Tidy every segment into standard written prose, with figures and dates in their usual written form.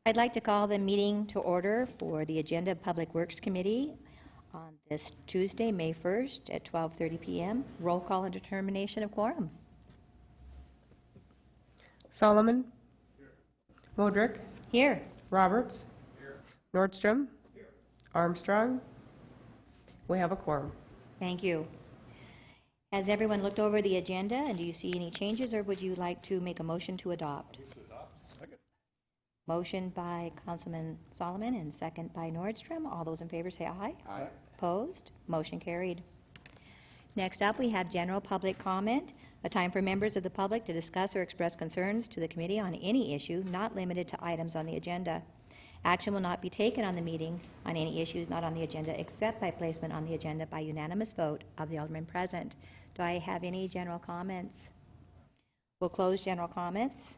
I'd like to call the meeting to order for the Agenda of Public Works Committee on this Tuesday, May 1st at 12:30 p.m. Roll call and determination of quorum. Solomon. Here. Modrick. Here. Roberts. Here. Nordstrom. Here. Armstrong. We have a quorum. Thank you. Has everyone looked over the agenda, and do you see any changes, or would you like to make a motion to adopt? Second. Motion by Councilman Solomon and second by Nordstrom. All those in favor say aye. Aye. Opposed? Motion carried. Next up, we have general public comment, a time for members of the public to discuss or express concerns to the committee on any issue not limited to items on the agenda. Action will not be taken on the meeting on any issues not on the agenda except by placement on the agenda by unanimous vote of the aldermen present. Do I have any general comments? We'll close general comments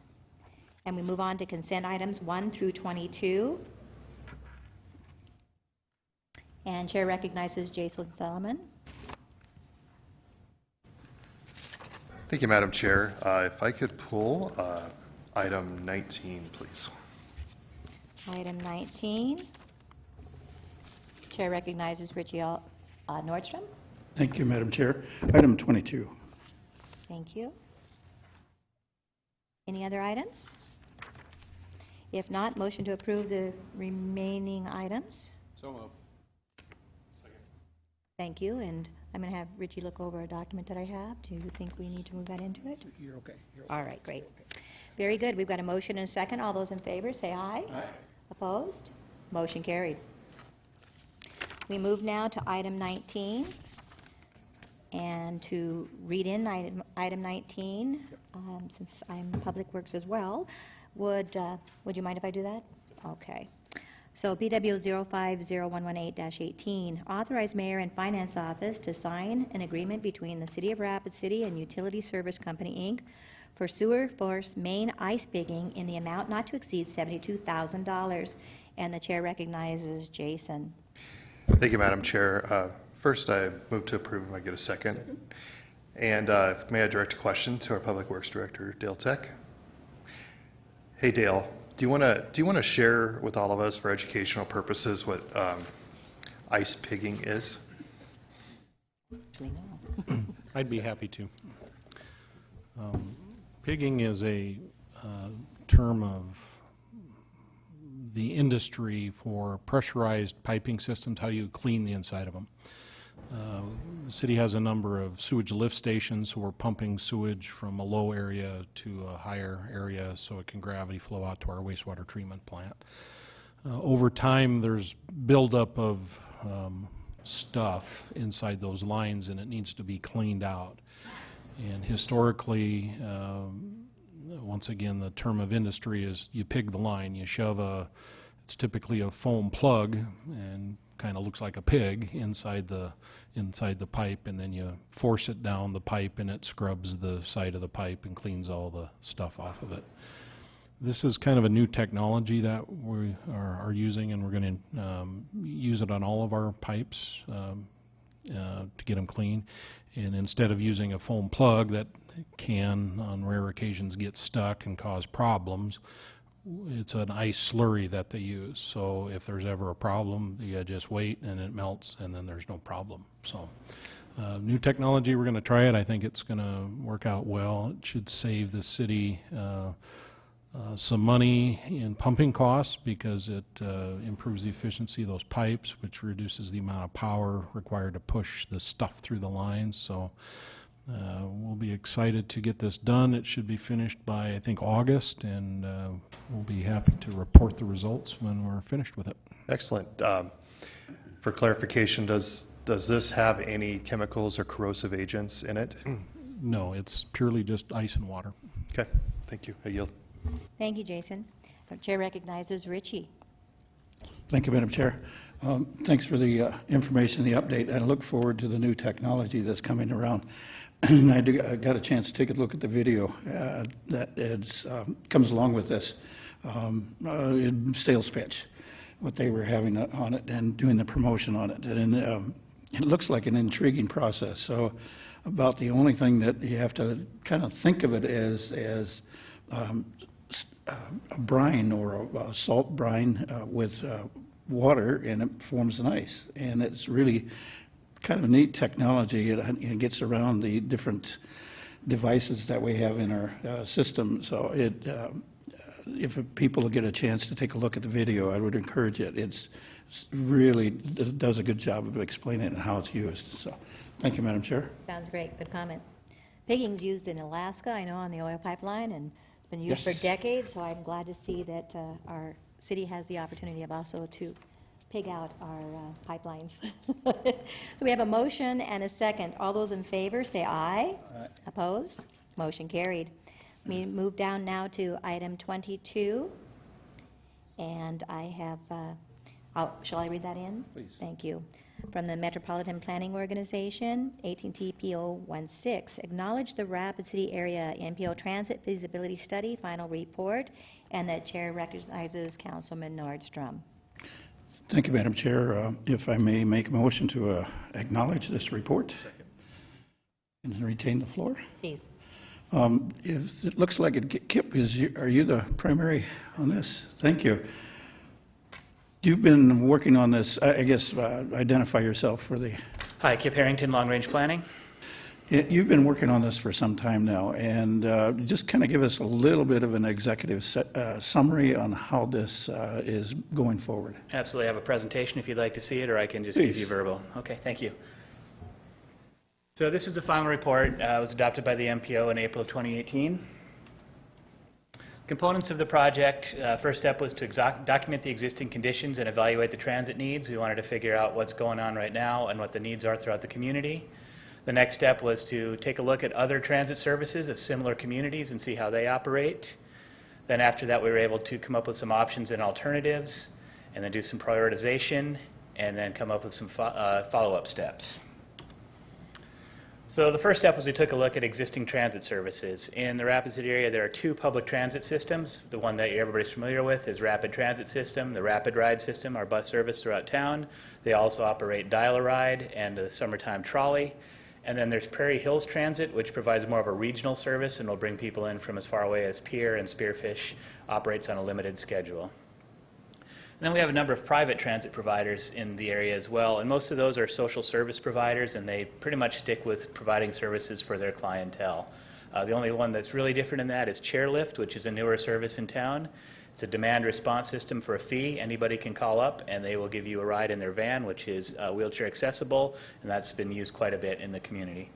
and we move on to consent items 1 through 22. And Chair recognizes Jason Solomon. Thank you, Madam Chair. If I could pull item 19, please. Item 19. Chair recognizes Richie Nordstrom. Thank you, Madam Chair. Item 22. Thank you. Any other items? If not, motion to approve the remaining items. So moved. Second. Thank you. And I'm going to have Richie look over a document that I have. Do you think we need to move that into it? You're okay. All right, great. Very good. We've got a motion and a second. All those in favor say aye. Aye. Opposed? Motion carried. We move now to item 19. And to read in item 19, since I'm Public Works as well, would you mind if I do that? Okay. So BW 050118-18, authorize Mayor and Finance Office to sign an agreement between the City of Rapid City and Utility Service Company, Inc. for sewer force main ice pigging in the amount not to exceed $72,000. And the chair recognizes Jason. Thank you, Madam Chair. First, I move to approve if I get a second. And may I direct a question to our Public Works Director, Dale Tech? Hey, Dale, do you want to share with all of us, for educational purposes, what ice pigging is? I'd be happy to. Pigging is a term of the industry for pressurized piping systems, how you clean the inside of them. The city has a number of sewage lift stations, so we're pumping sewage from a low area to a higher area so it can gravity flow out to our wastewater treatment plant. Over time, there's buildup of stuff inside those lines, and it needs to be cleaned out. And historically, once again, the term of industry is you pig the line. You shove it's typically a foam plug and kind of looks like a pig inside the pipe, and then you force it down the pipe and it scrubs the side of the pipe and cleans all the stuff off of it. This is kind of a new technology that we are using, and we're going to use it on all of our pipes to get them clean. And instead of using a foam plug that can, on rare occasions, get stuck and cause problems, it's an ice slurry that they use. So if there's ever a problem, you just wait and it melts, and then there's no problem. So new technology, we're going to try it. I think it's going to work out well. It should save the city some money in pumping costs because it improves the efficiency of those pipes, which reduces the amount of power required to push the stuff through the lines. So we'll be excited to get this done. It should be finished by, I think, August, and we'll be happy to report the results when we're finished with it. Excellent. For clarification, does this have any chemicals or corrosive agents in it? No, it's purely just ice and water. Okay, thank you. I yield. Thank you, Jason. The chair recognizes Richie. Thank you, Madam Chair. Thanks for the information, the update. I look forward to the new technology that's coming around. And I got a chance to take a look at the video that comes along with this sales pitch, what they were having on it and doing the promotion on it. And it looks like an intriguing process. So about the only thing that you have to kind of think of it as a brine or a salt brine with water, and it forms an ice. And it's really kind of neat technology. It gets around the different devices that we have in our system. So if people get a chance to take a look at the video, I would encourage it. It's really does a good job of explaining how it's used. So thank you, Madam Chair. Sounds great. Good comment. Pigging's used in Alaska, I know, on the oil pipeline, and it's been used Yes. for decades, so I'm glad to see that our city has the opportunity of also to pig out our pipelines. So we have a motion and a second. All those in favor, say aye. Aye. Opposed? Motion carried. We move down now to item 22, and I have, shall I read that in? Please. Thank you. From the Metropolitan Planning Organization, 18T PO 16, acknowledge the Rapid City Area NPO Transit Feasibility Study final report, and the chair recognizes Councilman Nordstrom. Thank you, Madam Chair. If I may make a motion to acknowledge this report. Second. And retain the floor. Please. If it looks like it, Kip, are you the primary on this? Thank you. You've been working on this, I guess, identify yourself for the... Hi, Kip Harrington, Long Range Planning. You've been working on this for some time now, and just kind of give us a little bit of an executive summary on how this is going forward. Absolutely. I have a presentation if you'd like to see it, or I can just Please. give you verbal. Okay, thank you. So this is the final report. It was adopted by the MPO in April of 2018. Components of the project, first step was to document the existing conditions and evaluate the transit needs. We wanted to figure out what's going on right now and what the needs are throughout the community. The next step was to take a look at other transit services of similar communities and see how they operate. Then after that, we were able to come up with some options and alternatives, and then do some prioritization, and then come up with some follow-up steps. So the first step was we took a look at existing transit services. In the Rapid City area, there are two public transit systems. The one that everybody's familiar with is Rapid Transit System, the Rapid Ride System, our bus service throughout town. They also operate Dial-A-Ride and the summertime trolley. And then there's Prairie Hills Transit, which provides more of a regional service and will bring people in from as far away as Pierre, and Spearfish operates on a limited schedule. And then we have a number of private transit providers in the area as well, and most of those are social service providers, and they pretty much stick with providing services for their clientele. The only one that's really different in that is Chairlift, which is a newer service in town. It's a demand response system for a fee. Anybody can call up and they will give you a ride in their van, which is wheelchair accessible, and that's been used quite a bit in the community.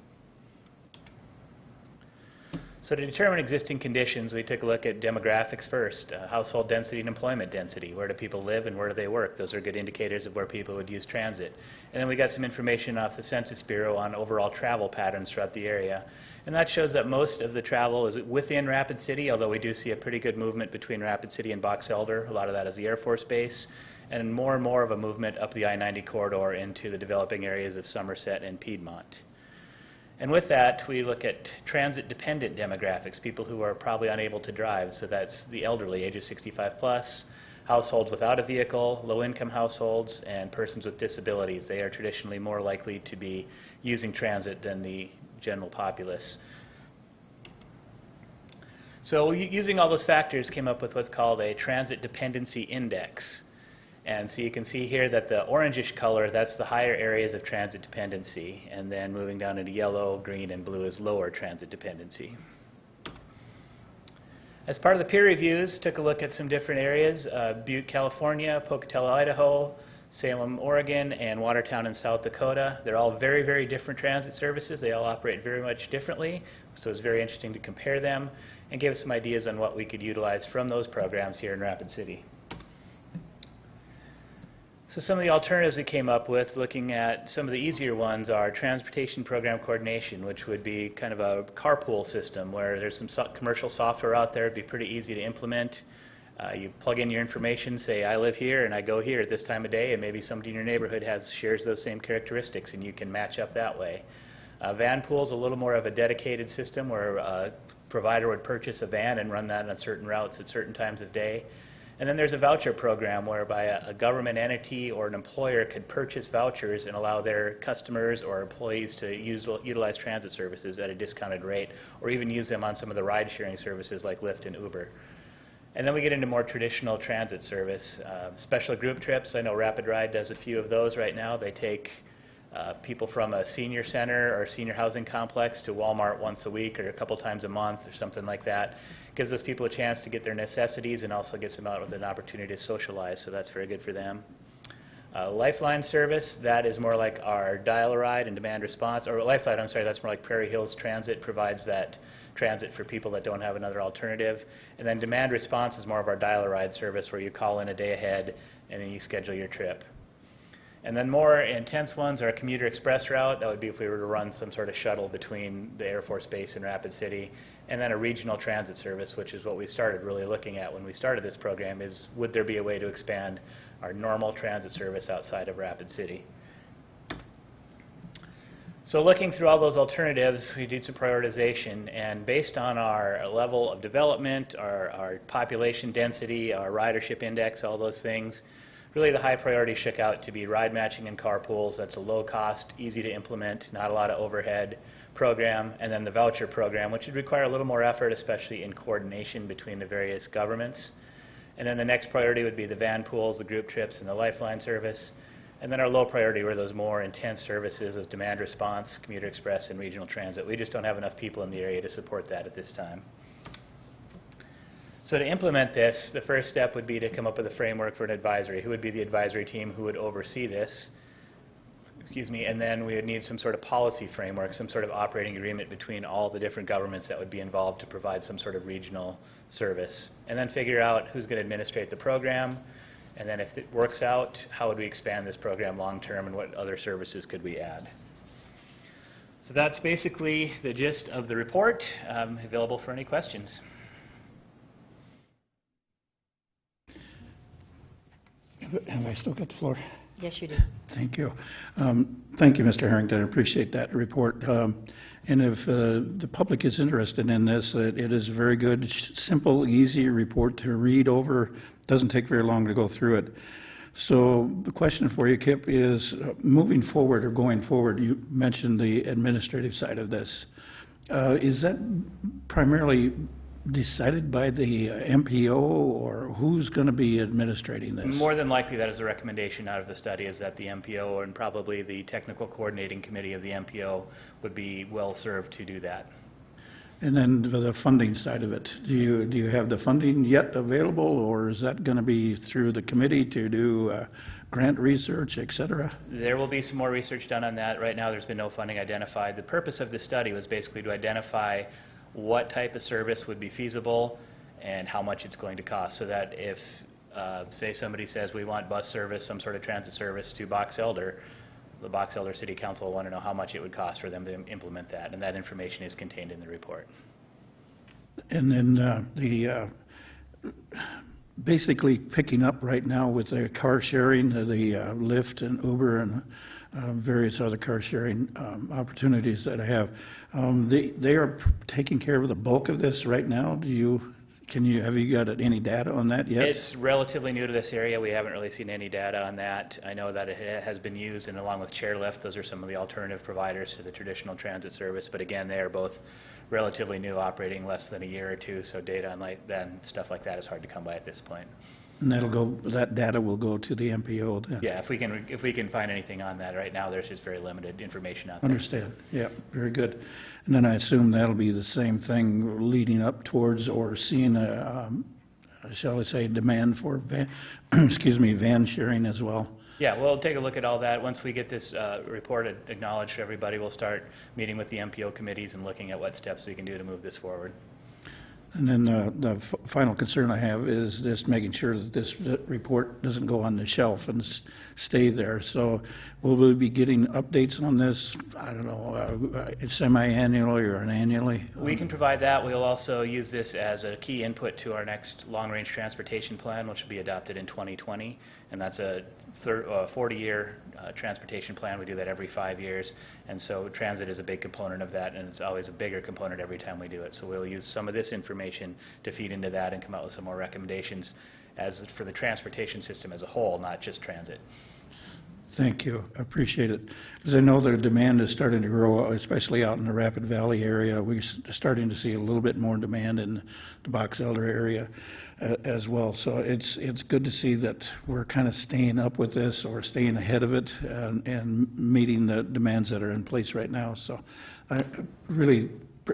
So to determine existing conditions, we took a look at demographics first, household density and employment density. Where do people live and where do they work? Those are good indicators of where people would use transit. And then we got some information off the Census Bureau on overall travel patterns throughout the area. And that shows that most of the travel is within Rapid City, although we do see a pretty good movement between Rapid City and Box Elder. A lot of that is the Air Force Base. And more of a movement up the I-90 corridor into the developing areas of Somerset and Piedmont. And with that, we look at transit-dependent demographics, people who are probably unable to drive. So that's the elderly, ages 65 plus, households without a vehicle, low-income households, and persons with disabilities. They are traditionally more likely to be using transit than the general populace. So using all those factors, came up with what's called a transit dependency index. And so you can see here that the orangish color, that's the higher areas of transit dependency. And then moving down into yellow, green, and blue is lower transit dependency. As part of the peer reviews, took a look at some different areas, Butte, California, Pocatello, Idaho, Salem, Oregon, and Watertown in South Dakota. They're all very, very different transit services. They all operate very much differently. So it's very interesting to compare them and give us some ideas on what we could utilize from those programs here in Rapid City. So some of the alternatives we came up with, looking at some of the easier ones, are transportation program coordination, which would be kind of a carpool system where there's some commercial software out there. It'd be pretty easy to implement. You plug in your information, say I live here and I go here at this time of day, and maybe somebody in your neighborhood shares those same characteristics, and you can match up that way. Van pool's a little more of a dedicated system where a provider would purchase a van and run that on certain routes at certain times of day. And then there's a voucher program whereby a government entity or an employer could purchase vouchers and allow their customers or employees to utilize transit services at a discounted rate, or even use them on some of the ride-sharing services like Lyft and Uber. And then we get into more traditional transit service. Special group trips, I know Rapid Ride does a few of those right now. They take people from a senior center or senior housing complex to Walmart once a week or a couple times a month or something like that. Gives those people a chance to get their necessities and also gets them out with an opportunity to socialize, so that's very good for them. Lifeline service, that is more like our dial-a-ride and demand response, or Lifeline, I'm sorry, that's more like Prairie Hills Transit provides that transit for people that don't have another alternative. And then demand response is more of our dial-a-ride service where you call in a day ahead and then you schedule your trip. And then more intense ones are a commuter express route. That would be if we were to run some sort of shuttle between the Air Force Base and Rapid City. And then a regional transit service, which is what we started really looking at when we started this program, is would there be a way to expand our normal transit service outside of Rapid City? So looking through all those alternatives, we did some prioritization, and based on our level of development, our population density, our ridership index, all those things, really the high priority shook out to be ride matching and carpools. That's a low cost, easy to implement, not a lot of overhead program, and then the voucher program, which would require a little more effort, especially in coordination between the various governments. And then the next priority would be the van pools, the group trips, and the Lifeline service. And then our low priority were those more intense services of demand response, commuter express, and regional transit. We just don't have enough people in the area to support that at this time. So to implement this, the first step would be to come up with a framework for an advisory. Who would be the advisory team who would oversee this? Excuse me, and then we would need some sort of policy framework, some sort of operating agreement between all the different governments that would be involved to provide some sort of regional service. And then figure out who's going to administrate the program. And then if it works out, how would we expand this program long term and what other services could we add? So that's basically the gist of the report. Available for any questions. Have I still got the floor? Yes, you do. Thank you. Thank you, Mr. Harrington. I appreciate that report. And if the public is interested in this, it is a very good, simple, easy report to read over. Doesn't take very long to go through it. So the question for you, Kip, is moving forward or going forward, you mentioned the administrative side of this. Is that primarily decided by the MPO, or who's going to be administrating this? More than likely, that is the recommendation out of the study, is that the MPO and probably the technical coordinating committee of the MPO would be well served to do that. And then the funding side of it, do you have the funding yet available, or is that going to be through the committee to do grant research, et cetera? There will be some more research done on that. Right now, there's been no funding identified. The purpose of the study was basically to identify what type of service would be feasible and how much it's going to cost, so that if, say, somebody says we want bus service, some sort of transit service to Box Elder, the Box Elder City Council will want to know how much it would cost for them to implement that, and that information is contained in the report. And then basically picking up right now with the car sharing, the Lyft and Uber and various other car sharing opportunities that I have. They are taking care of the bulk of this right now. Have you got any data on that yet? It's relatively new to this area. We haven't really seen any data on that. I know that it has been used, and along with Chairlift, those are some of the alternative providers to the traditional transit service. But again, they are both relatively new, operating less than a year or two, so data on stuff like that is hard to come by at this point. And that data will go to the MPO then? Yeah, if we can find anything on that. Right now, there's just very limited information out there. Understand. Yeah, very good. And then I assume that'll be the same thing leading up towards or seeing shall I say, demand for van sharing as well. Yeah, we'll take a look at all that. Once we get this report acknowledged for everybody, we'll start meeting with the MPO committees and looking at what steps we can do to move this forward. And then the final concern I have is just making sure that this report doesn't go on the shelf and stay there. So will we be getting updates on this, I don't know, semi-annually or annually? We can provide that. We'll also use this as a key input to our next long-range transportation plan, which will be adopted in 2020. And that's a 40-year transportation plan. We do that every 5 years. And so transit is a big component of that, and it's always a bigger component every time we do it. So we'll use some of this information to feed into that and come out with some more recommendations as for the transportation system as a whole, not just transit. Thank you. I appreciate it. Because I know the demand is starting to grow, especially out in the Rapid Valley area. We're starting to see a little bit more demand in the Box Elder area as well. So it's good to see that we're kind of staying up with this or staying ahead of it and meeting the demands that are in place right now. So I really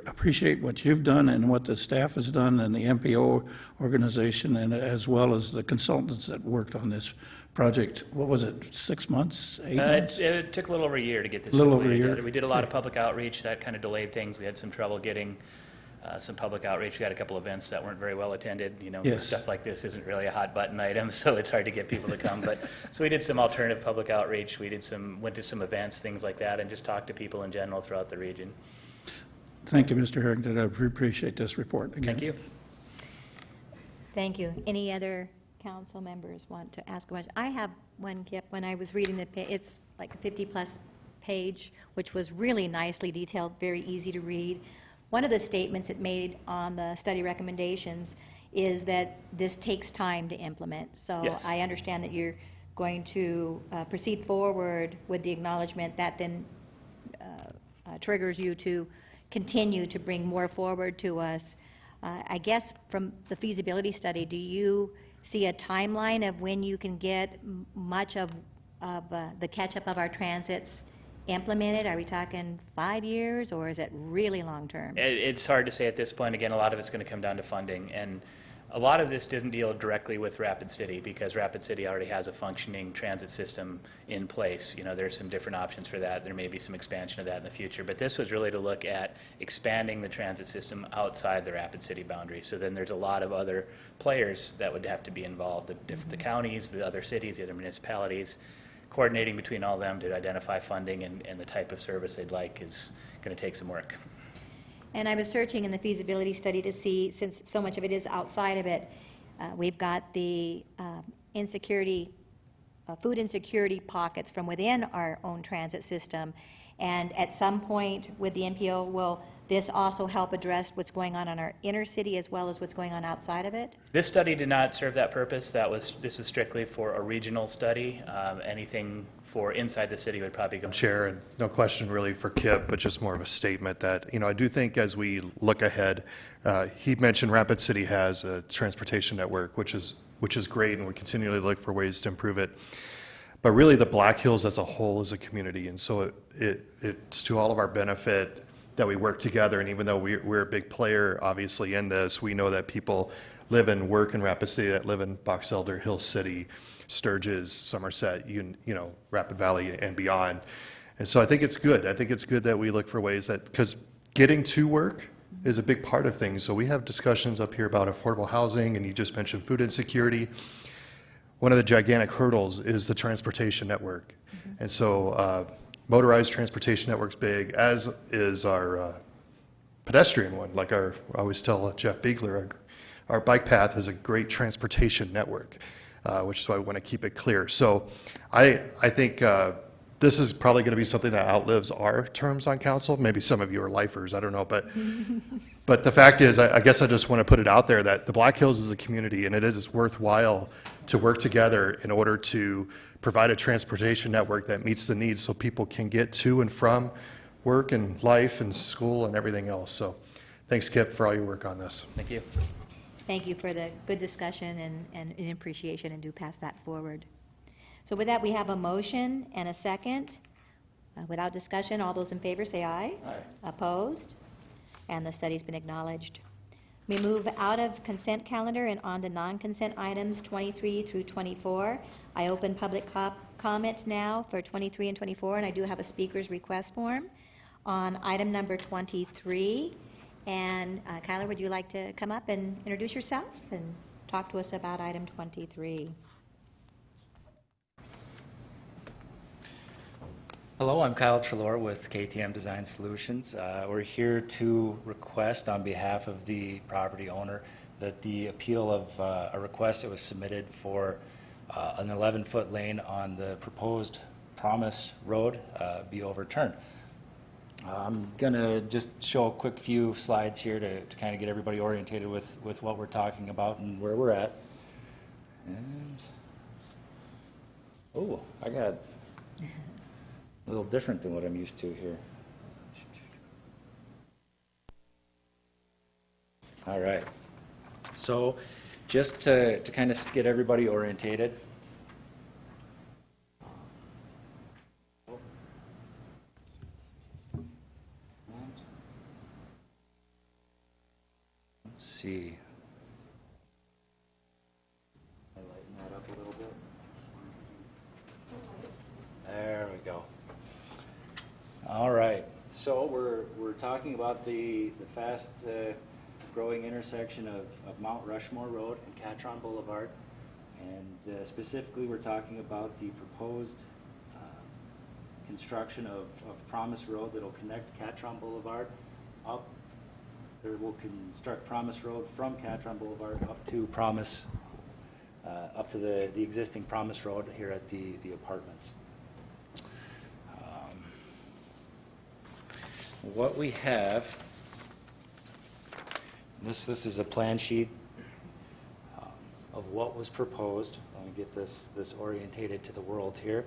appreciate what you've done and what the staff has done and the MPO organization, and as well as the consultants that worked on this project. What was it, 6 months, 8 months? It took a little over a year to get this A little over a completed. year. We did a lot of public outreach. That kind of delayed things. We had some trouble getting some public outreach. We had a couple events that weren't very well attended. You know, Yes. stuff like this isn't really a hot button item, so it's hard to get people to come. But so we did some alternative public outreach. We went to some events, things like that, and just talked to people in general throughout the region. Thank you, Mr. Harrington. I appreciate this report. Again. Thank you. Thank you. Any other council members want to ask a question? I have one, Kip. When I was reading it's like a 50-plus page, which was really nicely detailed, very easy to read. One of the statements it made on the study recommendations is that this takes time to implement. So Yes. I understand that you're going to proceed forward with the acknowledgement that then triggers you to continue to bring more forward to us. I guess from the feasibility study, do you see a timeline of when you can get much of the catch-up of our transits implemented? Are we talking 5 years, or is it really long-term? It's hard to say at this point. Again, a lot of it's going to come down to funding. And a lot of this didn't deal directly with Rapid City because Rapid City already has a functioning transit system in place. You know, there's some different options for that. There may be some expansion of that in the future. But this was really to look at expanding the transit system outside the Rapid City boundary. So then there's a lot of other players that would have to be involved, the counties, the other cities, the other municipalities. Coordinating between all of them to identify funding and the type of service they'd like is going to take some work. And I was searching in the feasibility study to see, since so much of it is outside of it, we've got the insecurity, food insecurity pockets from within our own transit system. And at some point with the NPO, will this also help address what's going on in our inner city as well as what's going on outside of it? This study did not serve that purpose. This was strictly for a regional study. Anything for inside the city would probably go. Chair, and no question really for Kip, but just more of a statement that, you know, I do think as we look ahead, he mentioned Rapid City has a transportation network, which is great, and we continually look for ways to improve it. But really, the Black Hills as a whole is a community, and so it's to all of our benefit that we work together. And even though we're a big player, obviously, in this, we know that people live and work in Rapid City that live in Box Elder, Hill City, Sturgis, Somerset, you know, Rapid Valley and beyond. And so I think it's good. I think it's good that we look for ways that, because getting to work is a big part of things. So we have discussions up here about affordable housing, and you just mentioned food insecurity. One of the gigantic hurdles is the transportation network. And so motorized transportation network's big, as is our pedestrian one. Like I always tell Jeff Biegler, our bike path is a great transportation network, which is why I want to keep it clear. So I think this is probably going to be something that outlives our terms on council. Maybe some of you are lifers, I don't know. But the fact is, I guess I just want to put it out there that the Black Hills is a community, and it is worthwhile to work together in order to provide a transportation network that meets the needs so people can get to and from work and life and school and everything else. So thanks, Kip, for all your work on this. Thank you. Thank you for the good discussion and appreciation, and do pass that forward. So with that, we have a motion and a second. Without discussion, all those in favor say aye. Aye. Opposed? And the study's been acknowledged. We move out of consent calendar and on to non-consent items 23 through 24. I open public comment now for 23 and 24, and I do have a speaker's request form on item number 23. And Kyler, would you like to come up and introduce yourself and talk to us about item 23? Hello, I'm Kyle Trelor with KTM Design Solutions. We're here to request on behalf of the property owner that the appeal of a request that was submitted for an 11-foot lane on the proposed Promise Road be overturned. I'm going to just show a quick few slides here to kind of get everybody orientated with what we're talking about and where we're at. And, oh, I got A little different than what I'm used to here. All right. So just to kind of get everybody orientated. Let's see. I lighten that up a little bit. There we go. All right. So we're talking about the fast growing intersection of Mount Rushmore Road and Catron Boulevard, and specifically we're talking about the proposed construction of Promise Road that'll connect Catron Boulevard up. Or we'll construct Promise Road from Catron Boulevard up to Promise, up to the existing Promise Road here at the apartments. What we have, this is a plan sheet of what was proposed. Let me get this orientated to the world here.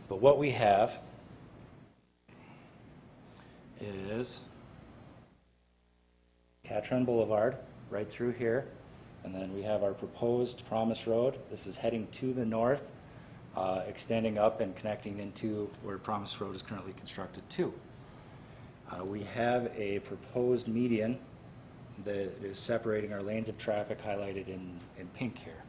But what we have is Catron Boulevard right through here, and then we have our proposed Promise Road. This is heading to the north, extending up and connecting into where Promise Road is currently constructed to. We have a proposed median that is separating our lanes of traffic highlighted in pink here.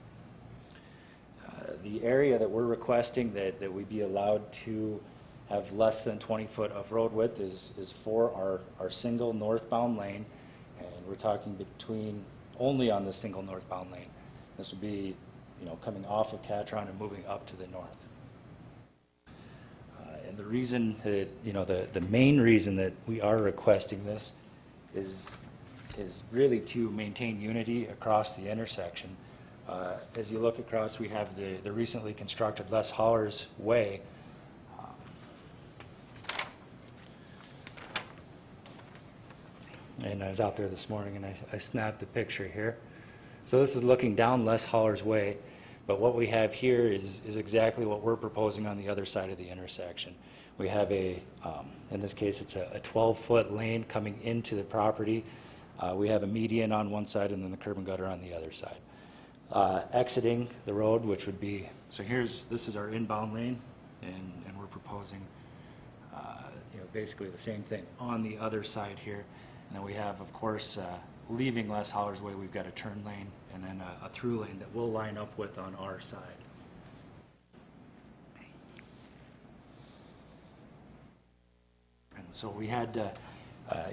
The area that we're requesting that we be allowed to have less than 20 foot of road width is for our single northbound lane, and we're talking between only on the single northbound lane. This would be, coming off of Catron and moving up to the north. And the reason that, the main reason that we are requesting this is really to maintain unity across the intersection. As you look across, we have the recently constructed Les Hollers Way. And I was out there this morning and I snapped a picture here. So this is looking down Les Hollers Way, but what we have here is exactly what we're proposing on the other side of the intersection. We have in this case, it's a 12-foot lane coming into the property. We have a median on one side and then the curb and gutter on the other side. Exiting the road, which would be, so this is our inbound lane, and we're proposing, basically the same thing on the other side here. And then we have, of course, leaving Les Hollers Way, we've got a turn lane and then a through lane that we'll line up with on our side. And so we had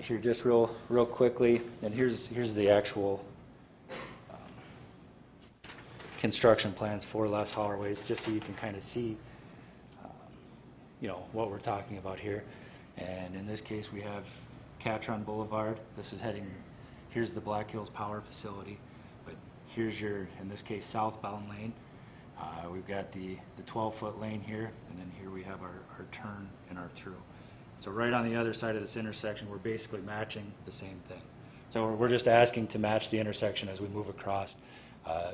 here just real quickly, and here's the actual construction plans for Les Hollers Ways, just so you can kind of see, what we're talking about here. And in this case, we have Catron Boulevard. This is here's the Black Hills Power Facility, but here's your, in this case, southbound lane. We've got the 12-foot lane here, and then here we have our turn and our through. So right on the other side of this intersection, we're basically matching the same thing. So we're just asking to match the intersection as we move across,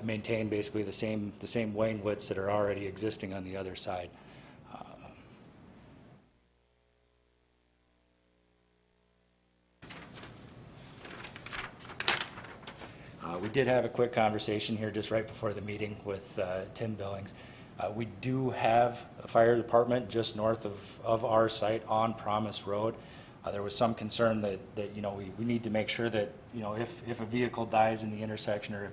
maintain basically the same lane widths that are already existing on the other side. We did have a quick conversation here just right before the meeting with Tim Billings. We do have a fire department just north of our site on Promise Road. There was some concern that we need to make sure that if a vehicle dies in the intersection, or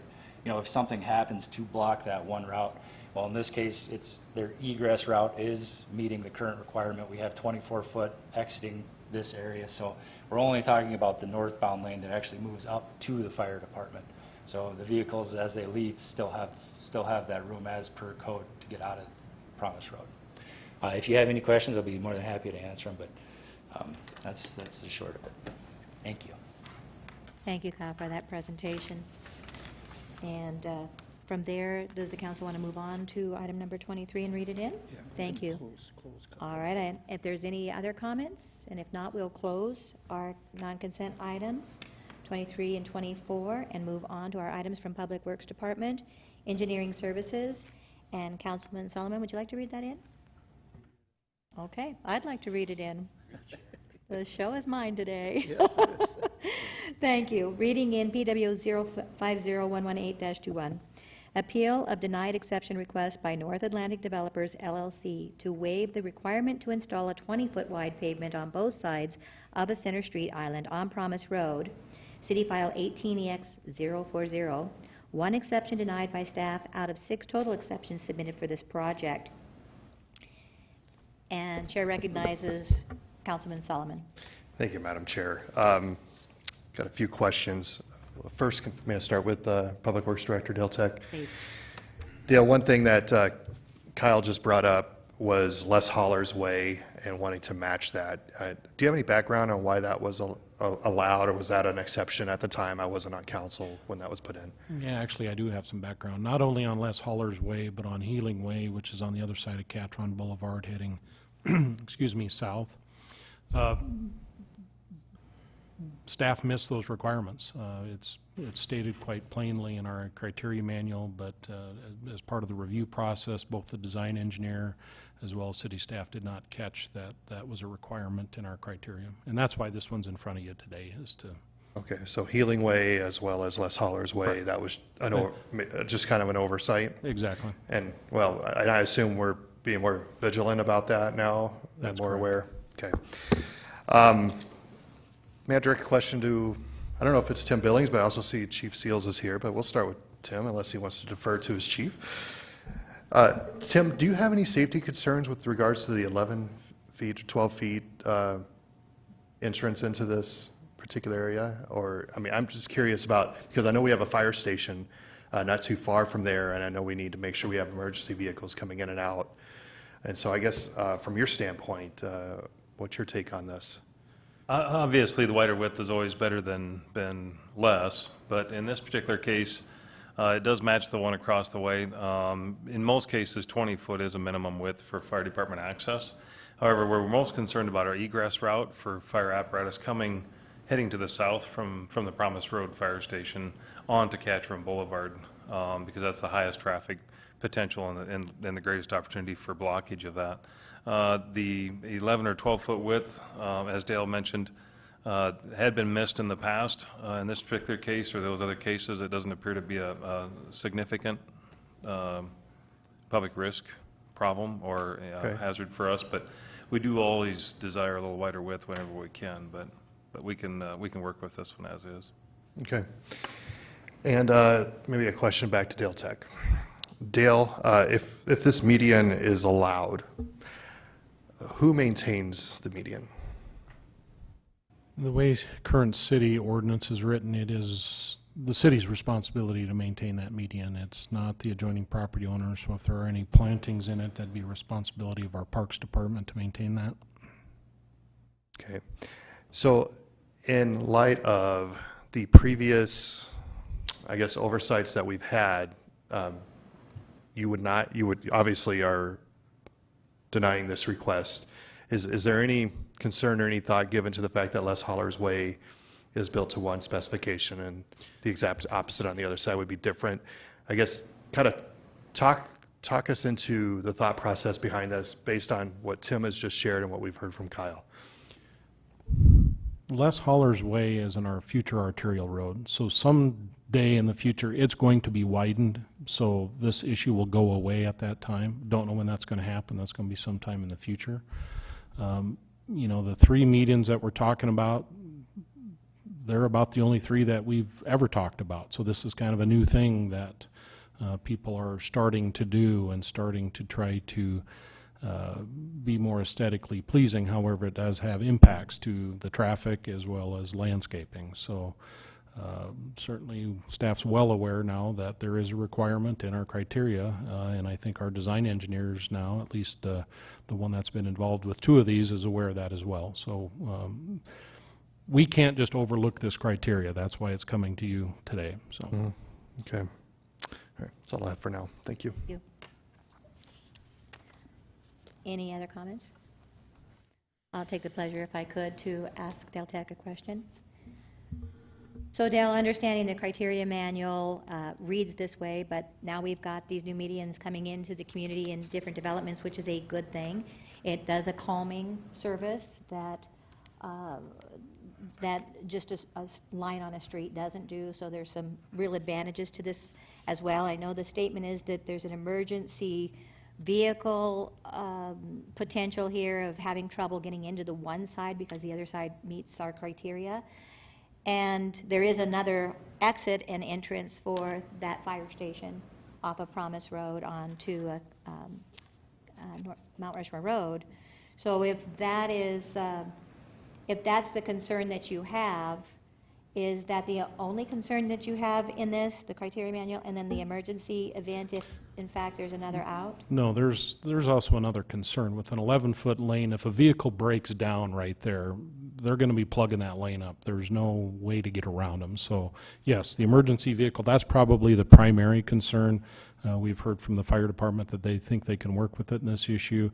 if something happens, to block that one route. Well, in this case, their egress route is meeting the current requirement. We have 24-foot exiting this area, so we're only talking about the northbound lane that actually moves up to the fire department. So the vehicles, as they leave, still have that room as per code to get out of Promise Road. If you have any questions, I'll be more than happy to answer them, but that's the short of it. Thank you. Thank you, Kyle, for that presentation. And from there, does the council want to move on to item number 23 and read it in? Yeah, Thank you. Close. All right, and if there's any other comments, and if not, we'll close our non-consent items, 23 and 24, and move on to our items from Public Works Department, Engineering Services, and Councilman Solomon, would you like to read that in? Okay, I'd like to read it in. The show is mine today. Yes, it is. Thank you. Reading in PW 050118-21. Appeal of denied exception request by North Atlantic Developers LLC to waive the requirement to install a 20-foot wide pavement on both sides of a Center Street island on Promise Road, City File 18EX040. One exception denied by staff out of 6 total exceptions submitted for this project. And Chair recognizes Councilman Solomon. Thank you, Madam Chair. Got a few questions. First, may I start with Public Works Director Dale Tech? Please. Dale, one thing that Kyle just brought up was Les Holler's Way and wanting to match that. Do you have any background on why that was allowed, or was that an exception at the time? I wasn't on council when that was put in. Yeah, actually, I do have some background, not only on Les Holler's Way, but on Healing Way, which is on the other side of Catron Boulevard heading, excuse me, south. Staff missed those requirements. It's stated quite plainly in our criteria manual, but as part of the review process, both the design engineer as well as city staff did not catch that that was a requirement in our criteria. And that's why this one's in front of you today, is to... Okay, so Healing Way as well as Les Holler's Way, that was just kind of an oversight? Exactly. And, well, I assume we're being more vigilant about that now? That's more correct. aware? Okay. May I direct a question to, I don't know if it's Tim Billings, but I also see Chief Seals is here, but we'll start with Tim unless he wants to defer to his chief. Tim, do you have any safety concerns with regards to the 11 feet, 12 feet entrance into this particular area? Or, I mean, I'm just curious about, because I know we have a fire station not too far from there, and I know we need to make sure we have emergency vehicles coming in and out. And so I guess from your standpoint, what's your take on this? Obviously, the wider width is always better than less, but in this particular case, it does match the one across the way. In most cases, 20 foot is a minimum width for fire department access. However, we're most concerned about our egress route for fire apparatus heading to the south from the Promise Road Fire Station onto Catron Boulevard, because that's the highest traffic potential and the greatest opportunity for blockage of that. The 11 or 12 foot width, as Dale mentioned, had been missed in the past. In this particular case or those other cases, it doesn't appear to be a significant public risk problem or hazard for us, but we do always desire a little wider width whenever we can, but we can work with this one as is. Okay. And maybe a question back to Dale Tech. Dale, if this median is allowed, who maintains the median? The way current city ordinance is written, it is the city's responsibility to maintain that median. It's not the adjoining property owner, so if there are any plantings in it, that'd be a responsibility of our Parks Department to maintain that. Okay. So in light of the previous, I guess, oversights that we've had, you would obviously are denying this request. Is there any concern or any thought given to the fact that Les Holler's Way is built to one specification and the exact opposite on the other side would be different? I guess kind of talk us into the thought process behind this based on what Tim has just shared and what we've heard from Kyle. Les Holler's Way is in our future arterial road, so someday in the future it's going to be widened, so this issue will go away at that time. Don't know when that's going to happen. That's going to be sometime in the future. You know, the 3 medians that we're talking about, they're about the only 3 that we've ever talked about, so this is kind of a new thing that people are starting to do and starting to try to be more aesthetically pleasing. However, it does have impacts to the traffic as well as landscaping. So certainly staff's well aware now that there is a requirement in our criteria, and I think our design engineers now, at least the one that's been involved with 2 of these, is aware of that as well. So we can't just overlook this criteria. That's why it's coming to you today. So. Okay. All right. That's all I have for now. Thank you. Thank you. Any other comments? I'll take the pleasure, if I could, to ask Dale Tech a question. So Dale, understanding the criteria manual reads this way, but now we've got these new medians coming into the community in different developments, which is a good thing. It does a calming service that just a line on a street doesn't do, so there's some real advantages to this as well. I know the statement is that there's an emergency vehicle potential here of having trouble getting into the one side because the other side meets our criteria. And there is another exit and entrance for that fire station off of Promise Road onto Mount Rushmore Road. So if that is, if that's the concern that you have, is that the only concern that you have in this, the criteria manual, and then the emergency event if, in fact, there's another out? No, there's also another concern. With an 11-foot lane, if a vehicle breaks down right there, they're going to be plugging that lane up. There's no way to get around them. So, yes, the emergency vehicle, that's probably the primary concern. We've heard from the fire department that they think they can work with it in this issue.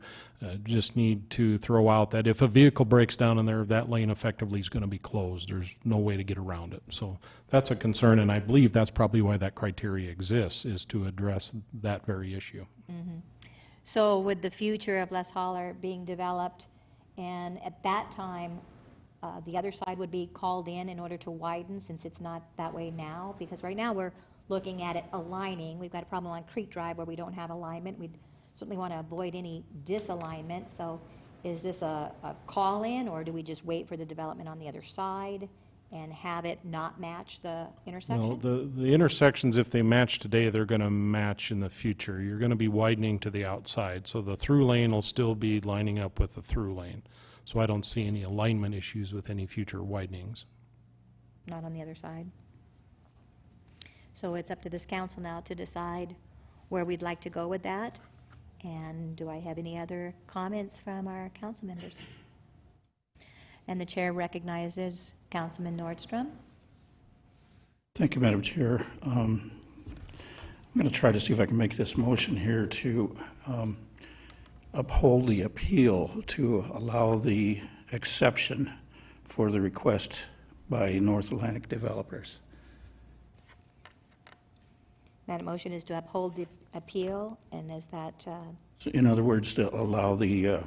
Just need to throw out that if a vehicle breaks down in there, that lane effectively is going to be closed. There's no way to get around it. So that's a concern, and I believe that's probably why that criteria exists, is to address that very issue. Mm-hmm. So with the future of Les Holler being developed, and at that time, the other side would be called in order to widen, since it's not that way now? Because right now we're looking at it aligning. We've got a problem on Creek Drive where we don't have alignment. We'd certainly want to avoid any disalignment. So is this a call-in, or do we just wait for the development on the other side and have it not match the intersection? No, the intersections, if they match today, they're going to match in the future. You're going to be widening to the outside, so the through lane will still be lining up with the through lane. So I don't see any alignment issues with any future widenings. Not on the other side. So it's up to this council now to decide where we'd like to go with that. And do I have any other comments from our council members? And the chair recognizes Councilman Nordstrom. Thank you, Madam Chair. I'm going to try to see if I can make this motion here to uphold the appeal to allow the exception for the request by North Atlantic developers. That motion is to uphold the appeal, and is that, In other words, to allow the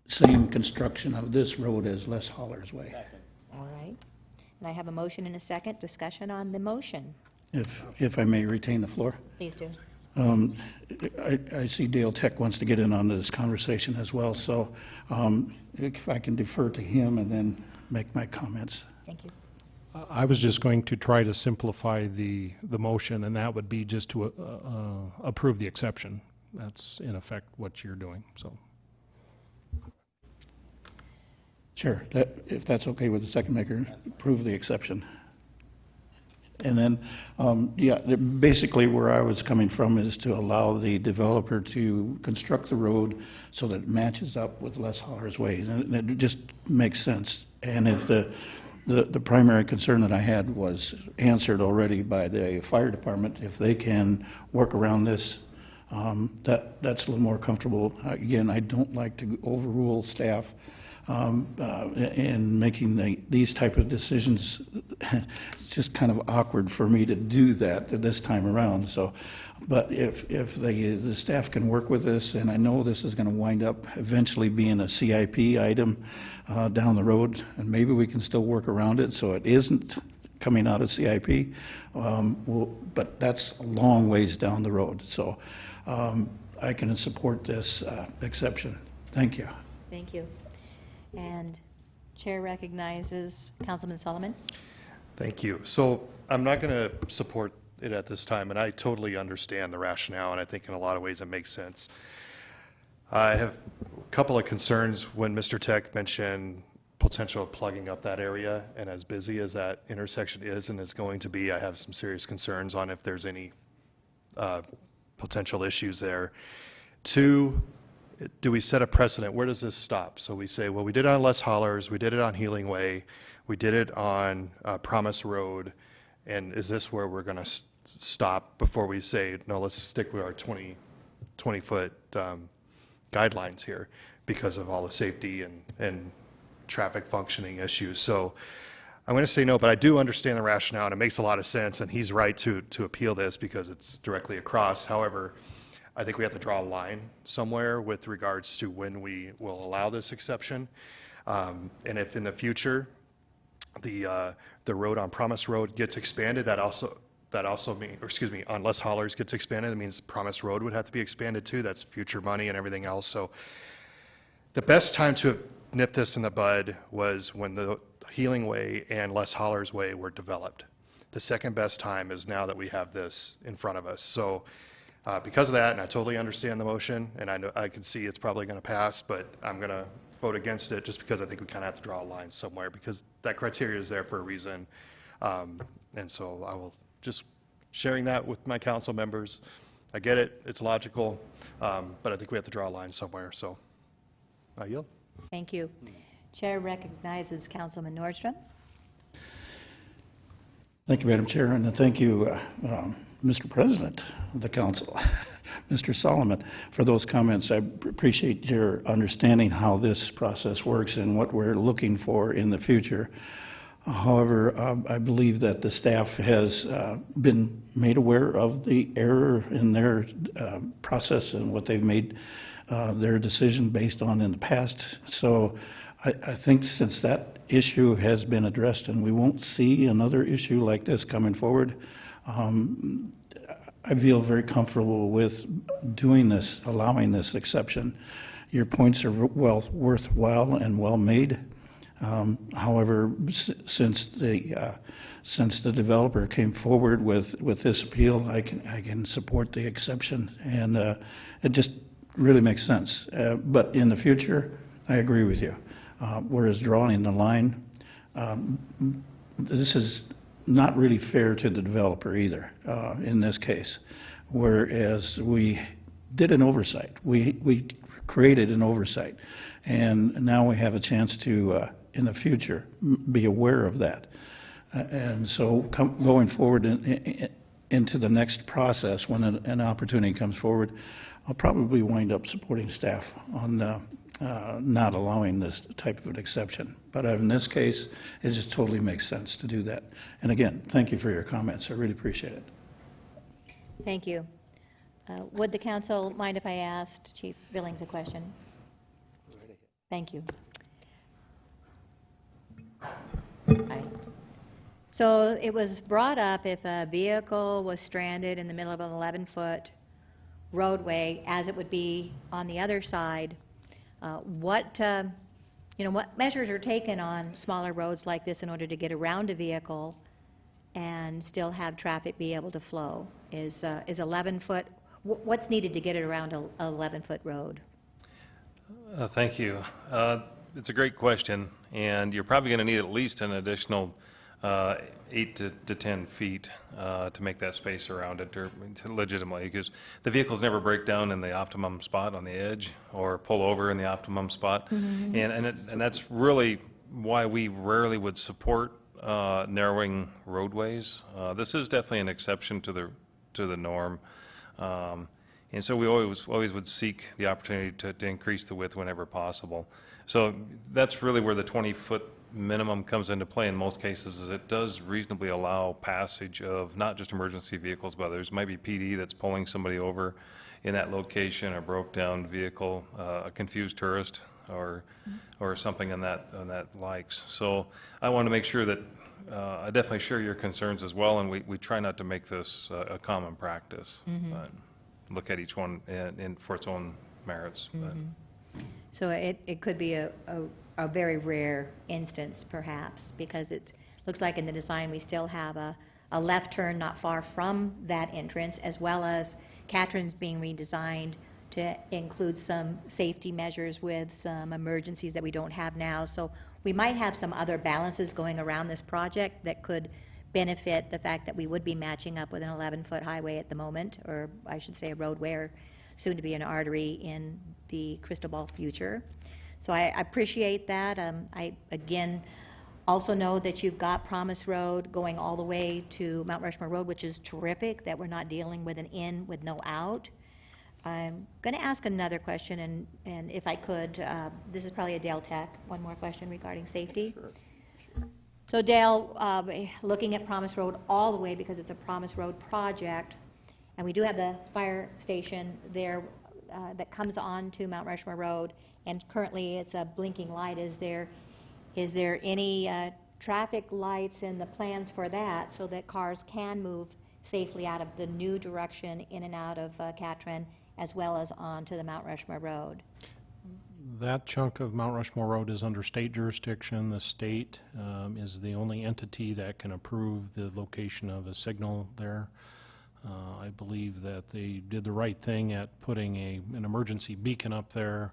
same construction of this road as Les Holler's Way. all right? And I have a motion and a second. Discussion on the motion. If I may retain the floor. Please do. I see Dale Tech wants to get in on this conversation as well, so if I can defer to him and then make my comments. Thank you. I was just going to try to simplify the motion, and that would be just to approve the exception. That's in effect what you're doing, so. Sure, if that's okay with the second maker, approve the exception. And then, yeah, basically where I was coming from is to allow the developer to construct the road so that it matches up with Les Holler's Way. And it just makes sense. And if the primary concern that I had was answered already by the fire department, if they can work around this, that's a little more comfortable. Again, I don't like to overrule staff in making these type of decisions. It's just kind of awkward for me to do that this time around. So, but if the staff can work with this, and I know this is going to wind up eventually being a CIP item down the road, and maybe we can still work around it so it isn't coming out of CIP, but that's a long ways down the road. So I can support this exception. Thank you. Thank you. And chair recognizes Councilman Solomon. Thank you. So I'm not going to support it at this time, and I totally understand the rationale, and I think in a lot of ways it makes sense. I have a couple of concerns when Mr. Tech mentioned potential of plugging up that area, and as busy as that intersection is and is going to be, I have some serious concerns on if there's any potential issues there. Two, do we set a precedent? Where does this stop? So we say, well, we did it on Les Hollers, we did it on Healing Way, we did it on Promise Road, and is this where we're going to stop before we say, no, let's stick with our 20-foot guidelines here because of all the safety and traffic functioning issues? So I'm going to say no, but I do understand the rationale, and it makes a lot of sense, and he's right to appeal this because it's directly across. However, I think we have to draw a line somewhere with regards to when we will allow this exception. And if in the future, the road on Promise Road gets expanded, that also mean, or excuse me, on Les Hollers gets expanded, it means Promise Road would have to be expanded too. That's future money and everything else. So the best time to have nipped this in the bud was when the Healing Way and Les Hollers Way were developed. The second best time is now that we have this in front of us. So because of that, and I totally understand the motion, and I know I can see it's probably going to pass, but I'm going to vote against it just because I think we kind of have to draw a line somewhere because that criteria is there for a reason. And so I will just sharing that with my council members. I get it, it's logical, but I think we have to draw a line somewhere, so I yield. Thank you. Chair recognizes Councilman Nordstrom. Thank you, Madam Chair, and thank you, Mr. President of the Council, Mr. Solomon, for those comments. I appreciate your understanding how this process works and what we're looking for in the future. However, I believe that the staff has been made aware of the error in their process and what they've made their decision based on in the past. So I think since that issue has been addressed and we won't see another issue like this coming forward, I feel very comfortable with doing this, allowing this exception. Your points are worthwhile and well made. However, since the developer came forward with this appeal, I can support the exception, and it just really makes sense. But in the future, I agree with you. Whereas drawing the line, this is not really fair to the developer either in this case. Whereas we did an oversight, we created an oversight, and now we have a chance to in the future be aware of that. And so going forward into the next process, when an opportunity comes forward, I'll probably wind up supporting staff on not allowing this type of an exception. But in this case, it just totally makes sense to do that. And again, thank you for your comments. I really appreciate it. Thank you. Would the council mind if I asked Chief Billings a question? Thank you. Hi. So it was brought up if a vehicle was stranded in the middle of an 11-foot roadway, as it would be on the other side, what measures are taken on smaller roads like this in order to get around a vehicle and still have traffic be able to flow? Is 11-foot, what's needed to get it around an 11-foot road? Thank you. It's a great question, and you're probably going to need at least an additional 8 to 10 feet to make that space around it legitimately, because the vehicles never break down in the optimum spot on the edge or pull over in the optimum spot. Mm-hmm. And that's really why we rarely would support narrowing roadways. This is definitely an exception to the norm. And so we always would seek the opportunity to increase the width whenever possible. So that's really where the 20-foot minimum comes into play in most cases, is it does reasonably allow passage of not just emergency vehicles, but there might be PD that's pulling somebody over in that location, a broke down vehicle, a confused tourist, or something on that likes. So I want to make sure that I definitely share your concerns as well, and we try not to make this a common practice, mm-hmm. but look at each one for its own merits. Mm-hmm. So it could be a very rare instance, perhaps, because it looks like in the design we still have a left turn not far from that entrance, as well as Catherine's being redesigned to include some safety measures with some emergencies that we don't have now. So we might have some other balances going around this project that could benefit the fact that we would be matching up with an 11-foot highway at the moment, or I should say a roadway, or soon to be an artery in the crystal ball future. So I appreciate that. I, again, also know that you've got Promise Road going all the way to Mount Rushmore Road, which is terrific, that we're not dealing with an in with no out. I'm going to ask another question, and if I could, this is probably a Dale Tech, one more question regarding safety. Sure. So Dale, looking at Promise Road all the way, because it's a Promise Road project, And we do have the fire station there that comes on to Mount Rushmore Road, and currently it's a blinking light. Is there any traffic lights and the plans for that so that cars can move safely out of the new direction in and out of Catron as well as onto the Mount Rushmore Road? That chunk of Mount Rushmore Road is under state jurisdiction. The state is the only entity that can approve the location of a signal there. I believe that they did the right thing at putting an emergency beacon up there.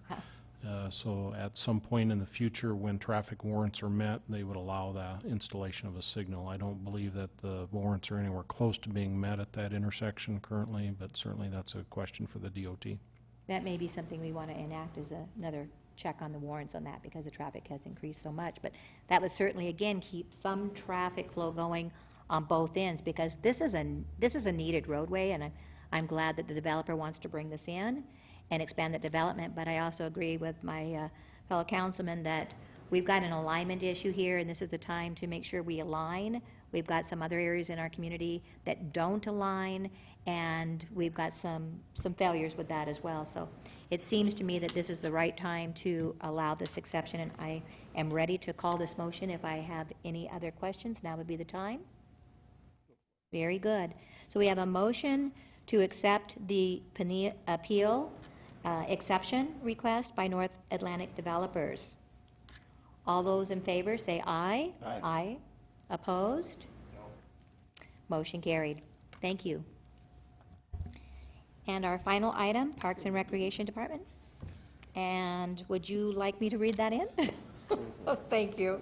So at some point in the future, when traffic warrants are met, they would allow the installation of a signal. I don't believe that the warrants are anywhere close to being met at that intersection currently, but certainly that's a question for the DOT. That may be something we want to enact as another check on the warrants on that, because the traffic has increased so much. But that would certainly, again, keep some traffic flow going on both ends, because this is a needed roadway, and I'm glad that the developer wants to bring this in and expand the development. But I also agree with my fellow councilman that we've got an alignment issue here, and this is the time to make sure we align. We've got some other areas in our community that don't align, and we've got some failures with that as well. So it seems to me that this is the right time to allow this exception, and I am ready to call this motion. If I have any other questions, now would be the time. Very good. So we have a motion to accept the appeal exception request by North Atlantic Developers. All those in favor say aye. Aye. Aye. Opposed? No. Motion carried. Thank you. And our final item, Parks and Recreation Department. And would you like me to read that in? Oh, thank you.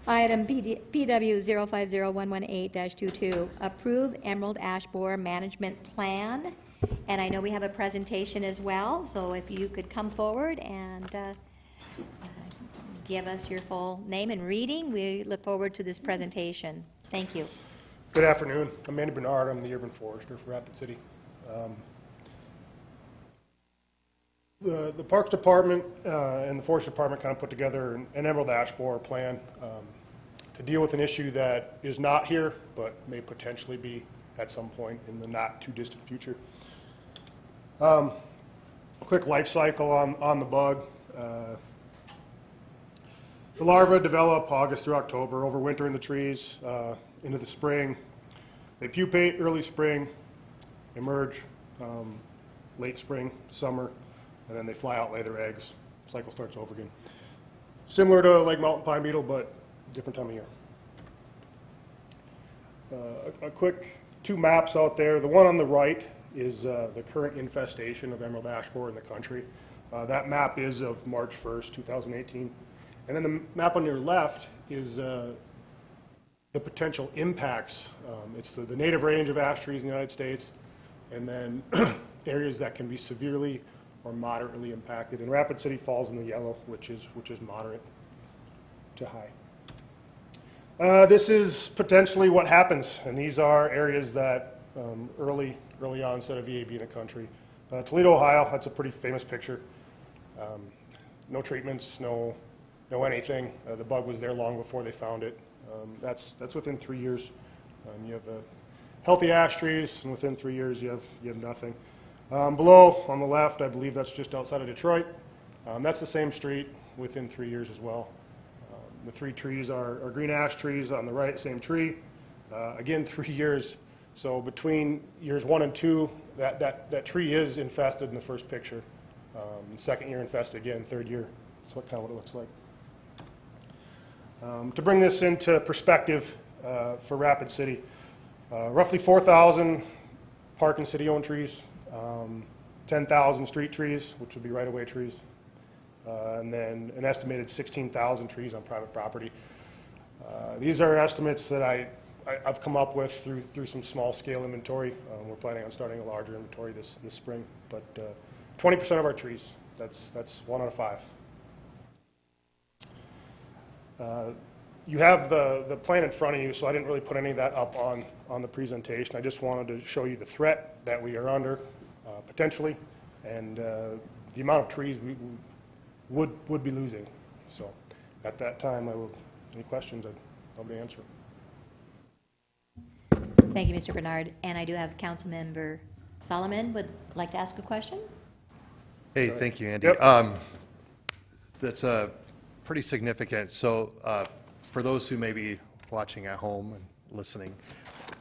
Item PW 050118-22, approve Emerald Ash Borer Management Plan. And I know we have a presentation as well, so if you could come forward and give us your full name and reading, we look forward to this presentation. Thank you. Good afternoon. I'm Andy Bernard. I'm the Urban Forester for Rapid City. The Parks Department and the Forest Department kind of put together an Emerald Ash Borer plan to deal with an issue that is not here, but may potentially be at some point in the not too distant future. Quick life cycle on the bug. The larvae develop August through October, overwinter in the trees, into the spring. They pupate early spring, emerge late spring, summer, and then they fly out, lay their eggs. Cycle starts over again. Similar to like mountain pine beetle, but different time of year. A quick two maps out there. The one on the right is the current infestation of emerald ash borer in the country. That map is of March 1st, 2018. And then the map on your left is the potential impacts. It's the native range of ash trees in the United States, and then areas that can be severely or moderately impacted. And Rapid City falls in the yellow, which is moderate to high. This is potentially what happens, and these are areas that early onset of EAB in the country. Toledo, Ohio, that's a pretty famous picture. No treatments, no anything. The bug was there long before they found it. That's within 3 years. You have healthy ash trees, and within 3 years you have nothing. Below, on the left, I believe that's just outside of Detroit. That's the same street within 3 years as well. The three trees are green ash trees. On the right, same tree. Again, 3 years. So between years 1 and 2, that tree is infested in the first picture. Second year infested again, third year. That's what it looks like. To bring this into perspective for Rapid City, roughly 4,000 park and city-owned trees, 10,000 street trees, which would be right-of-way trees, and then an estimated 16,000 trees on private property. These are estimates that I've come up with through some small-scale inventory. We're planning on starting a larger inventory this spring, but 20% of our trees, that's 1 out of 5. You have the plan in front of you, so I didn't really put any of that up on the presentation. I just wanted to show you the threat that we are under, potentially, and the amount of trees we would be losing. So at that time, any questions, I'd love to answer. Thank you, Mr. Bernard. And I do have Councilmember Solomon would like to ask a question. Hey, thank you, Andy. Yep. That's pretty significant. So for those who may be watching at home and listening,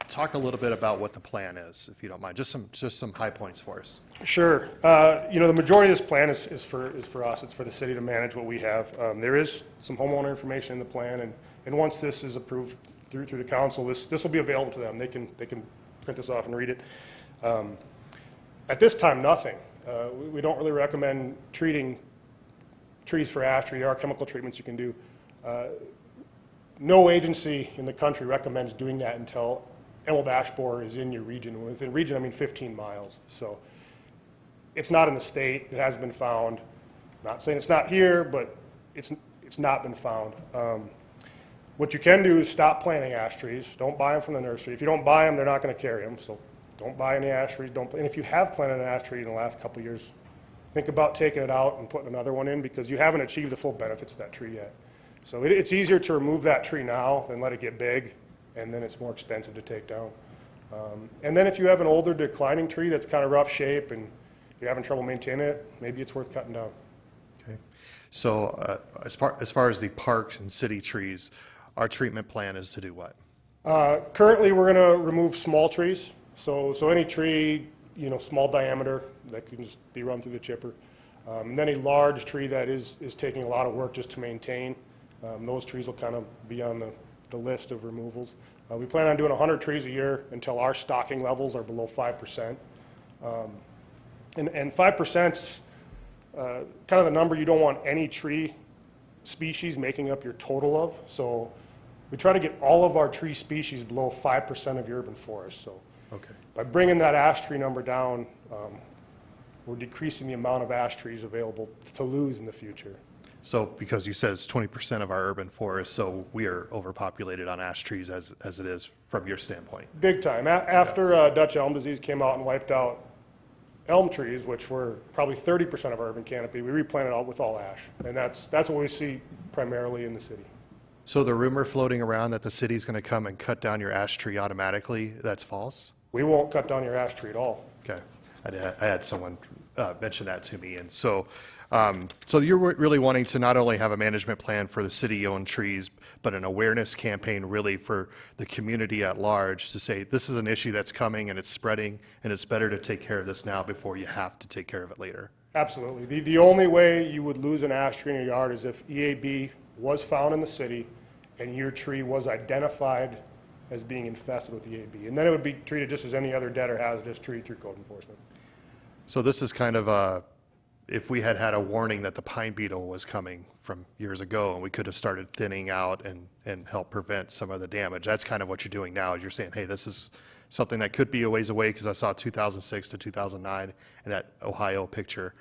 talk a little bit about what the plan is, if you don't mind. Just some high points for us. Sure. The majority of this plan is for us. It's for the city to manage what we have. There is some homeowner information in the plan, and once this is approved through the council, this will be available to them. They can print this off and read it. At this time, nothing. We don't really recommend treating trees for ash tree. There are chemical treatments you can do. No agency in the country recommends doing that until emerald ash borer is in your region. Within region, I mean 15 miles. So it's not in the state. It hasn't been found. Not saying it's not here, but it's not been found. What you can do is stop planting ash trees. Don't buy them from the nursery. If you don't buy them, they're not going to carry them. So don't buy any ash trees. And if you have planted an ash tree in the last couple of years, think about taking it out and putting another one in, because you haven't achieved the full benefits of that tree yet. So it's easier to remove that tree now than let it get big, and then it's more expensive to take down. And then if you have an older declining tree that's kind of rough shape and you're having trouble maintaining it, maybe it's worth cutting down. Okay. So as far as the parks and city trees, our treatment plan is to do what? Currently, we're going to remove small trees. So any tree, small diameter that can just be run through the chipper. And then a large tree that is taking a lot of work just to maintain. Those trees will kind of be on the list of removals. We plan on doing 100 trees a year until our stocking levels are below 5%. And 5%'s kind of the number you don't want any tree species making up your total of. So we try to get all of our tree species below 5% of your urban forest. So Okay. by bringing that ash tree number down, we're decreasing the amount of ash trees available to lose in the future. So because you said it's 20% of our urban forest, so we are overpopulated on ash trees as it is from your standpoint. Big time. After Dutch elm disease came out and wiped out elm trees, which were probably 30% of our urban canopy, we replanted out with all ash. And that's what we see primarily in the city. So the rumor floating around that the city's going to come and cut down your ash tree automatically, that's false? We won't cut down your ash tree at all. Okay. I had someone mention that to me. And so you're really wanting to not only have a management plan for the city-owned trees, but an awareness campaign really for the community at large to say, this is an issue that's coming and it's spreading, and it's better to take care of this now before you have to take care of it later. Absolutely. The only way you would lose an ash tree in your yard is if EAB was found in the city and your tree was identified as being infested with EAB. And then it would be treated just as any other dead or hazardous tree through code enforcement. So this is kind of if we had a warning that the pine beetle was coming from years ago, and we could have started thinning out and help prevent some of the damage. That's kind of what you're doing now, is you're saying, hey, this is something that could be a ways away, because I saw 2006 to 2009 in that Ohio picture.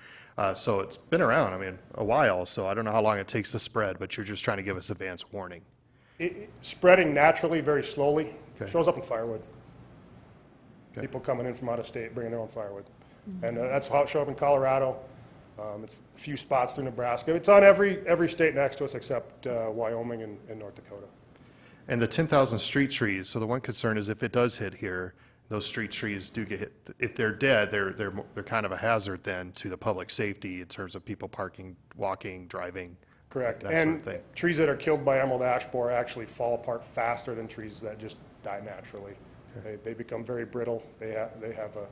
So it's been around, a while, so I don't know how long it takes to spread, but you're just trying to give us advance warning. Spreading naturally, very slowly, Okay. shows up in firewood. Okay. People coming in from out of state bringing their own firewood. And that's how it showed up in Colorado. It's a few spots through Nebraska. It's on every state next to us except Wyoming and North Dakota. And the 10,000 street trees, so the one concern is if it does hit here, those street trees do get hit. If they're dead, they're kind of a hazard then to the public safety in terms of people parking, walking, driving. Correct. That sort And of thing. trees that are killed by emerald ash borer actually fall apart faster than trees that just die naturally. They become very brittle. They have a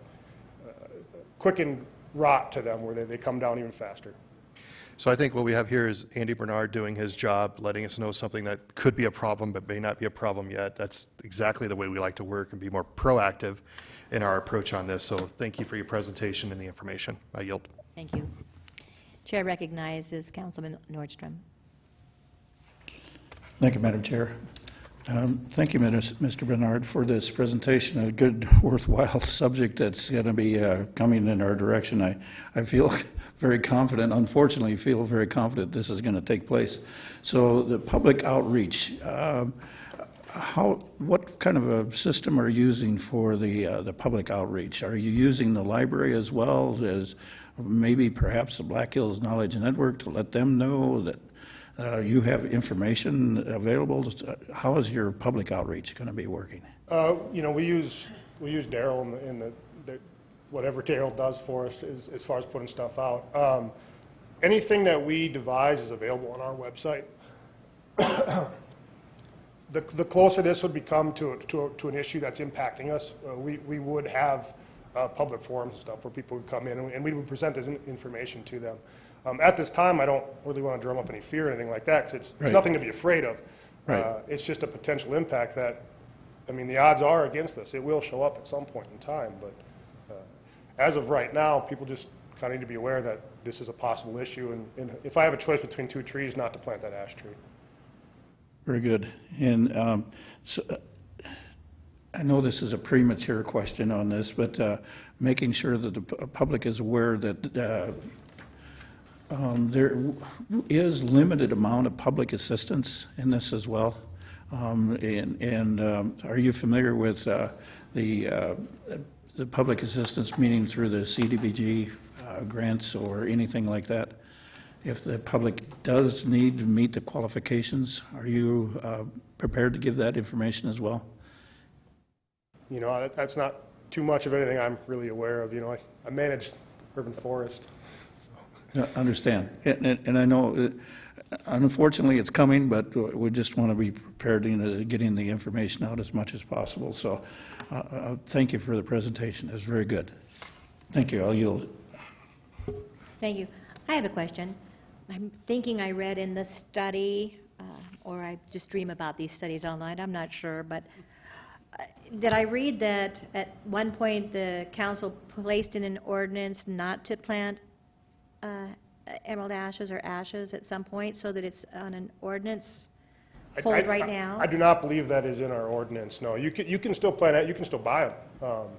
quickened rot to them where they come down even faster. So I think what we have here is Andy Bernard doing his job, letting us know something that could be a problem but may not be a problem yet. That's exactly the way we like to work and be more proactive in our approach on this. So thank you for your presentation and the information. I yield. Thank you. Chair recognizes Councilman Nordstrom. Thank you, Madam Chair. Thank you, Mr. Bernard, for this presentation, a good, worthwhile subject that's going to be coming in our direction. I feel very confident, unfortunately, feel very confident this is going to take place. So the public outreach, what kind of a system are you using for the public outreach? Are you using the library as well as maybe perhaps the Black Hills Knowledge Network to let them know that you have information available? How is your public outreach going to be working? You know, we use Daryl in the whatever Daryl does for us as far as putting stuff out. Anything that we devise is available on our website. The closer this would become to an issue that's impacting us, we would have public forums and stuff where people would come in and we would present this information to them. At this time, I don't really want to drum up any fear or anything like that, because it's nothing to be afraid of. Right. It's just a potential impact that, I mean, the odds are against us. It will show up at some point in time, but as of right now, people just kind of need to be aware that this is a possible issue, and if I have a choice between two trees, not to plant that ash tree. Very good. And so, I know this is a premature question on this, but making sure that the public is aware that there is limited amount of public assistance in this as well. Are you familiar with the public assistance, meaning through the CDBG grants or anything like that? If the public does need to meet the qualifications, are you prepared to give that information as well? You know, that's not too much of anything I'm really aware of. You know, I manage urban forest. I understand. And I know, unfortunately, it's coming, but we just want to be prepared in getting the information out as much as possible. So thank you for the presentation. It was very good. Thank you. I'll yield. Thank you. I have a question. I'm thinking I read in the study, or I just dream about these studies all night, I'm not sure, but did I read that at one point the council placed in an ordinance not to plant emerald ashes or ashes at some point, so that it's on an ordinance hold right now? I do not believe that is in our ordinance, no. You can still plant it, you can still buy them.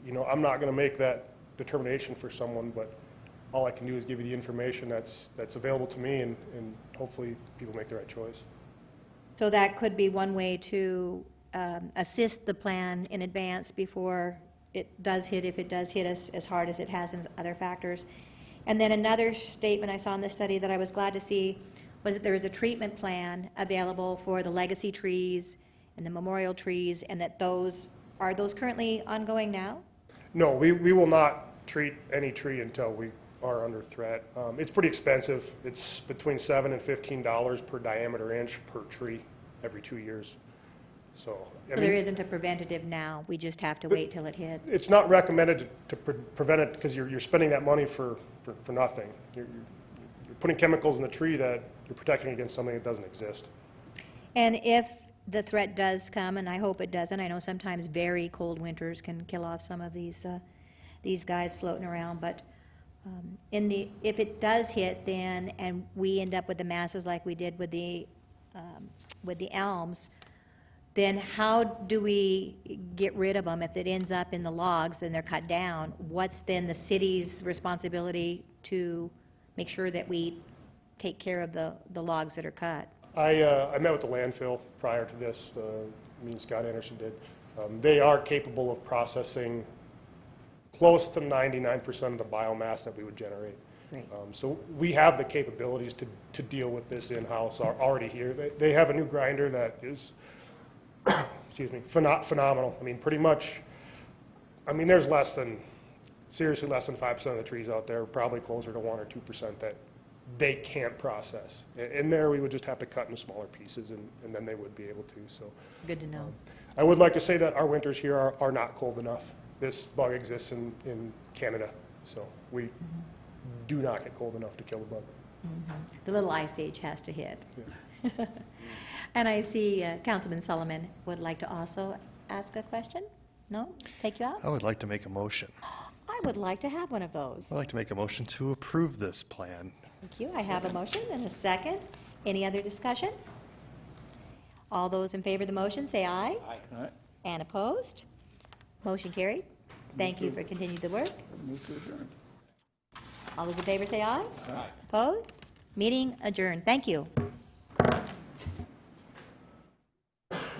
You know, I'm not going to make that determination for someone, but all I can do is give you the information that's available to me, and hopefully people make the right choice. So that could be one way to assist the plan in advance before it does hit, if it does hit us as hard as it has in other factors. And then another statement I saw in this study that I was glad to see was that there is a treatment plan available for the legacy trees and the memorial trees, and that are those currently ongoing now? No, we will not treat any tree until we are under threat. It's pretty expensive. It's between $7 and $15 per diameter inch per tree every 2 years. So There isn't a preventative now. We just have to wait till it hits. It's not recommended to prevent it, because you're spending that money for nothing. You're putting chemicals in the tree that you're protecting against something that doesn't exist. And if the threat does come, and I hope it doesn't, I know sometimes very cold winters can kill off some of these guys floating around, but if it does hit then, and we end up with the masses like we did with the elms, then how do we get rid of them if it ends up in the logs and they're cut down? What's then the city's responsibility to make sure that we take care of the logs that are cut? I met with the landfill prior to this. Me and Scott Anderson did. They are capable of processing close to 99% of the biomass that we would generate. Great. So we have the capabilities to deal with this in-house already here. They have a new grinder that is, excuse me, phenomenal. I mean, pretty much, I mean, there's seriously less than 5% of the trees out there, probably closer to 1 or 2% that they can't process. And there we would just have to cut into smaller pieces, and then they would be able to. So Good to know. I would like to say that our winters here are not cold enough. This bug exists in Canada, so we do not get cold enough to kill the bug. The little ice age has to hit. Yeah. And I see Councilman Solomon would like to also ask a question? No? Take you out? I would like to make a motion. I would like to have one of those. I'd like to make a motion to approve this plan. Thank you. I have a motion and a second. Any other discussion? All those in favor of the motion, say aye. Aye. And opposed? Motion carried. Thank you for continuing the work. Move to adjourn. All those in favor say aye. Aye. Opposed? Meeting adjourned. Thank you.